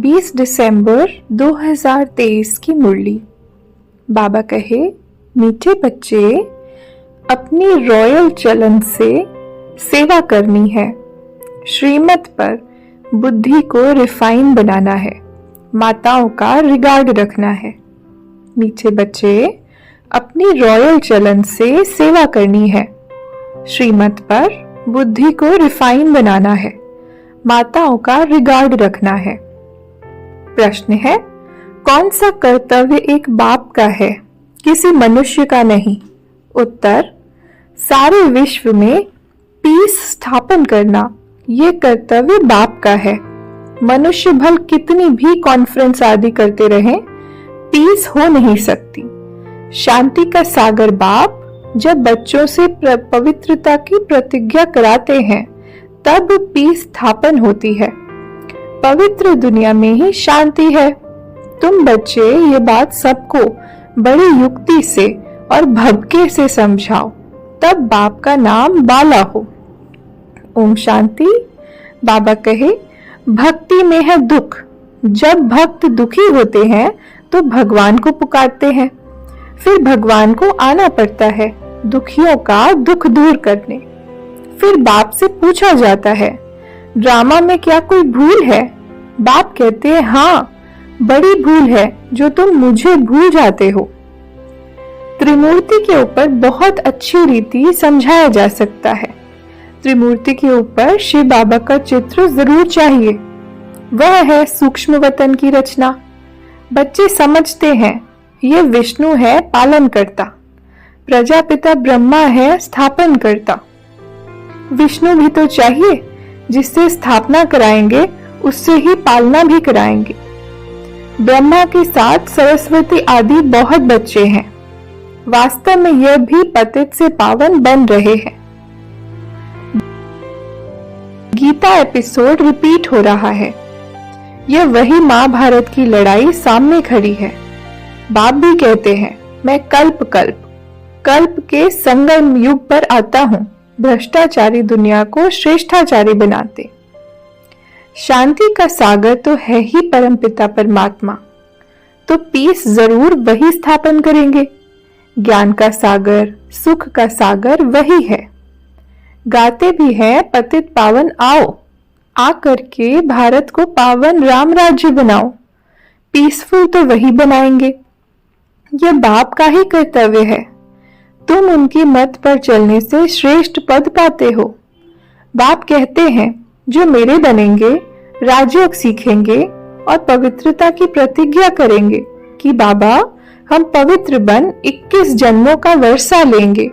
20 दिसंबर 2023 की मुरली। बाबा कहे, मीठे बच्चे, अपनी रॉयल चलन से सेवा करनी है। श्रीमत पर बुद्धि को रिफाइन बनाना है। माताओं का रिगार्ड रखना है। मीठे बच्चे, अपनी रॉयल चलन से सेवा करनी है। श्रीमत पर बुद्धि को रिफाइन बनाना है। माताओं का रिगार्ड रखना है। प्रश्न है, कौन सा कर्तव्य एक बाप का है, किसी मनुष्य का नहीं? उत्तर, सारे विश्व में पीस स्थापन करना ये कर्तव्य बाप का है। मनुष्य भल कितनी भी कॉन्फ्रेंस आदि करते रहें, पीस हो नहीं सकती। शांति का सागर बाप जब बच्चों से पवित्रता की प्रतिज्ञा कराते हैं, तब पीस स्थापन होती है। पवित्र दुनिया में ही शांति है। तुम बच्चे ये बात सबको बड़ी युक्ति से और भक्ति से समझाओ, तब बाप का नाम बाला हो। ओम शांति। बाबा कहे, भक्ति में है दुख। जब भक्त दुखी होते हैं तो भगवान को पुकारते हैं, फिर भगवान को आना पड़ता है दुखियों का दुख दूर करने। फिर बाप से पूछा जाता है, ड्रामा में क्या कोई भूल है? बाप कहते हैं, हाँ, बड़ी भूल है जो तुम मुझे भूल जाते हो। त्रिमूर्ति के ऊपर बहुत अच्छी रीति समझाया जा सकता है। त्रिमूर्ति के ऊपर शिव बाबा का चित्र जरूर चाहिए। वह है सूक्ष्म वतन की रचना। बच्चे समझते हैं ये विष्णु है पालन करता, प्रजापिता ब्रह्मा है स्थापन करता। विष्णु भी तो चाहिए, जिससे स्थापना कराएंगे उससे ही पालना भी कराएंगे। ब्रह्मा के साथ सरस्वती आदि बहुत बच्चे हैं। वास्तव में यह भी पतित से पावन बन रहे हैं। गीता एपिसोड रिपीट हो रहा है। यह वही महाभारत की लड़ाई सामने खड़ी है। बाप भी कहते हैं, मैं कल्प के संगम युग पर आता हूँ, भ्रष्टाचारी दुनिया को श्रेष्ठाचारी बनाते। शांति का सागर तो है ही परमपिता परमात्मा, तो पीस जरूर वही स्थापन करेंगे। ज्ञान का सागर, सुख का सागर वही है। गाते भी हैं, पतित पावन आओ, आकर के भारत को पावन राम राज्य बनाओ। पीसफुल तो वही बनाएंगे। यह बाप का ही कर्तव्य है। तुम उनकी मत पर चलने से श्रेष्ठ पद पाते हो। बाप कहते हैं, जो मेरे बनेंगे राजयोग सीखेंगे और पवित्रता की प्रतिज्ञा करेंगे कि बाबा हम पवित्र बन 21 जन्मों का वर्षा लेंगे,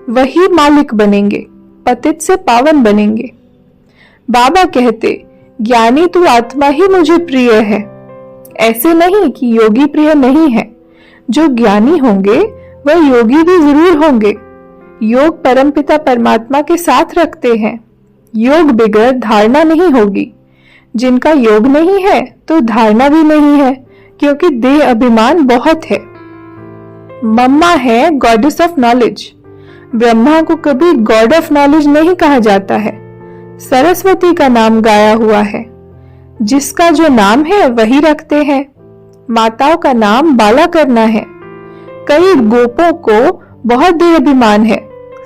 वही मालिक बनेंगे, पतित से पावन बनेंगे। बाबा कहते, ज्ञानी तू आत्मा ही मुझे प्रिय है। ऐसे नहीं कि योगी प्रिय नहीं है। जो ज्ञानी होंगे वह योगी भी जरूर होंगे। योग परमपिता परमात्मा के साथ रखते हैं। योग बिगड़ धारणा नहीं होगी। जिनका योग नहीं है तो धारणा भी नहीं है, क्योंकि देह अभिमान बहुत है। मम्मा है गॉडेस ऑफ नॉलेज। ब्रह्मा को कभी गॉड ऑफ नॉलेज नहीं कहा जाता है। सरस्वती का नाम गाया हुआ है। जिसका जो नाम है वही रखते हैं। माताओं का नाम बाला करना है। कई गोपों को बहुत देह अभिमान है,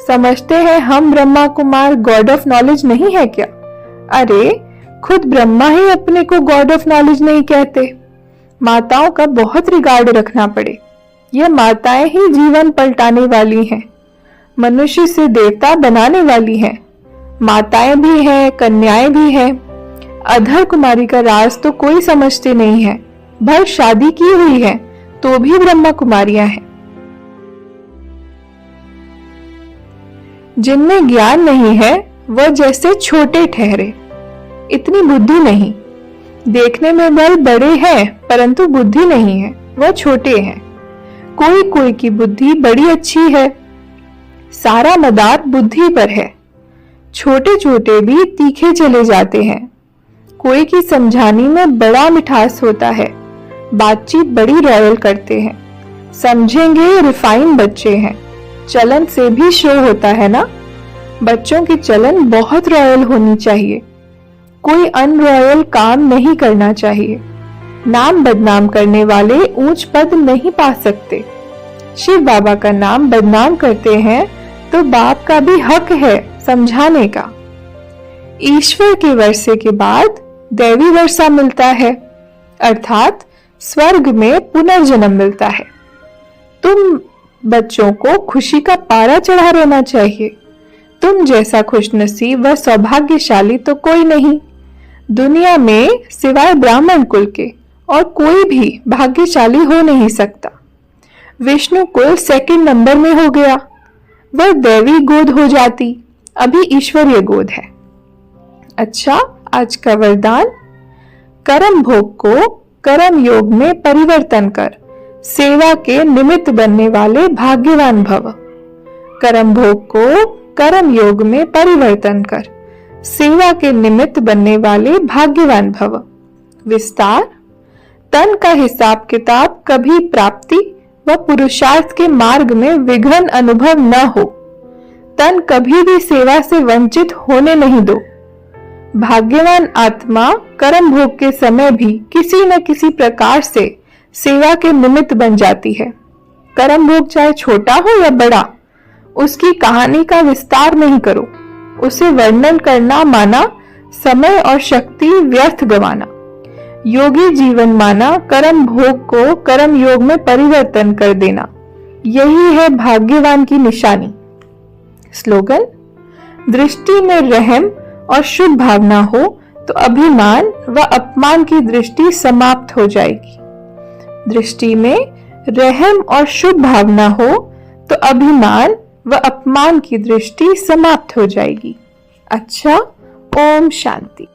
समझते हैं हम Brahma Kumar God of knowledge नहीं है क्या? अरे, खुद ब्रह्मा ही अपने को गॉड ऑफ नॉलेज नहीं कहते। माताओं का बहुत रिगार्ड रखना पड़े। ये माताएं ही जीवन पलटाने वाली हैं, मनुष्य से देवता बनाने वाली हैं। माताएं भी हैं, कन्याएं भी हैं। अधर कुमारी का राज तो कोई समझते नहीं है। भर शादी की हुई है तो भी ब्रह्मा कुमारियां हैं। जिनमें ज्ञान नहीं है वह जैसे छोटे ठहरे, इतनी बुद्धि नहीं। देखने में बल बड़े हैं परंतु बुद्धि नहीं है, वह छोटे हैं। कोई कोई की बुद्धि बड़ी अच्छी है। सारा मदार बुद्धि पर है। छोटे छोटे भी तीखे चले जाते हैं। कोई की समझाने में बड़ा मिठास होता है। बातचीत बड़ी रॉयल करते हैं। समझेंगे रिफाइन बच्चे हैं। चलन से भी शो होता है ना। बच्चों की चलन बहुत रॉयल होनी चाहिए। कोई अनरॉयल काम नहीं करना चाहिए। नाम बदनाम करने वाले ऊंच पद नहीं पा सकते। शिव बाबा का नाम बदनाम करते हैं तो बाप का भी हक है समझाने का। ईश्वर के वर्षे के बाद दैवी वर्षा मिलता है, अर्थात स्वर्ग में पुनर्जन्म मिलता है। तुम बच्चों को खुशी का पारा चढ़ा रहना चाहिए। तुम जैसा खुशनसीब व सौभाग्यशाली तो कोई नहीं। दुनिया में सिवाय ब्राह्मण कुल के और कोई भी भाग्यशाली हो नहीं सकता। विष्णु कुल सेकंड नंबर में हो गया, वह दैवी गोद हो जाती, अभी ईश्वरीय गोद है। अच्छा, आज का वरदान, कर्म भोग को कर्म योग में परिवर्तन कर सेवा के निमित्त बनने वाले भाग्यवान भव। कर्म भोग को कर्म योग में परिवर्तन कर सेवा के निमित्त बनने वाले भाग्यवान भव। विस्तार, तन का हिसाब किताब कभी प्राप्ति व पुरुषार्थ के मार्ग में विघ्न अनुभव न हो। तन कभी भी सेवा से वंचित होने नहीं दो। भाग्यवान आत्मा कर्म भोग के समय भी किसी न किसी प्रकार से सेवा के निमित्त बन जाती है। कर्म भोग चाहे छोटा हो या बड़ा, उसकी कहानी का विस्तार नहीं करो। उसे वर्णन करना माना समय और शक्ति व्यर्थ गंवाना। योगी जीवन माना कर्म भोग को कर्म योग में परिवर्तन कर देना। यही है भाग्यवान की निशानी। स्लोगन, दृष्टि में रहम और शुभ भावना हो तो अभिमान व अपमान की दृष्टि समाप्त हो जाएगी। दृष्टि में रहम और शुभ भावना हो तो अभिमान व अपमान की दृष्टि समाप्त हो जाएगी। अच्छा, ओम शांति।